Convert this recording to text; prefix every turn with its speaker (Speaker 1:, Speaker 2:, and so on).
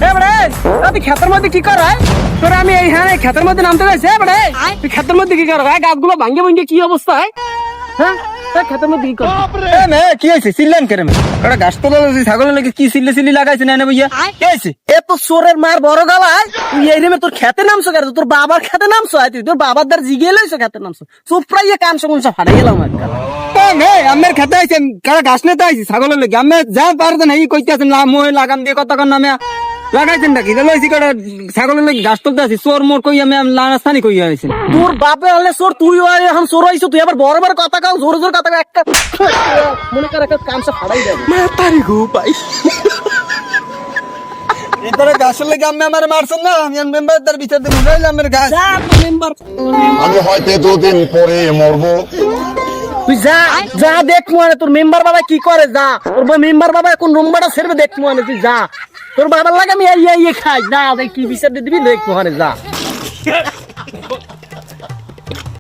Speaker 1: তুই ক্ষেতের মধ্যে কি কর তোরা আমি এইখানে ক্ষেতের মধ্যে নামতে গেছে তুই ক্ষেতের মধ্যে কি কর গাছগুলো ভাঙ্গে ভাঙ্গে কি অবস্থা হ্যাঁ ক্ষেতের মধ্যে কি কর কি হয়েছে চিল্লেন কেন ওটা গাছ তোলা ছাগলের লাগে কি চিল্লে চিল্লি লাগাইছে না ভাইয়া কি হয়েছে এ তো চোরের মার বড় গালায় তুই এই রেমে তোর খেতে নামছো কেন তোর বাবার খেতে নামছো তুই তোর বাবার দ্বার জিগে লইছো খেতে নামছো চুপ প্রায় কান সমস্যা ফাটাই গেলাম আমার খেতে আইছেন কারা গাছ নিতে আইছি ছাগলের লাগে আমি যা পারতেন এই কইতে আছেন মই লাগাম দিয়ে কতক্ষণ নামে লাগাইছেন নাকি লইছি কটা ছাগলের লাগে গাছ তুলতে আছি চোর মোর কই আমি লানাস্থানি কই আইছেন তোর বাপে হলে চোর তুই এখন চোর হইছো তুই আবার বড় বড় কথা কাও জোর জোর কথা একটা মনে কর একটা কামসা ফাড়াই যাবে মাতারি গো ভাই এবারে গাছের লাগে আমি আমার মারছেন না আমি মেম্বারদের বিচার দিয়ে বুঝাইলাম আমার গাছ যা মেম্বার
Speaker 2: আমি হয়তো দুদিন পরে মরবো।
Speaker 1: তুই যা যা দেখ মানে তোর মেম্বার বাবা কি করে যা তোর মেম্বার বাবা কোন রুমবাটা ছেড়ে দেখ মানে তুই যা তোর বাবার লাগে আমি খাই যা কি বিচার দিয়ে দিবি দেখ মানে যা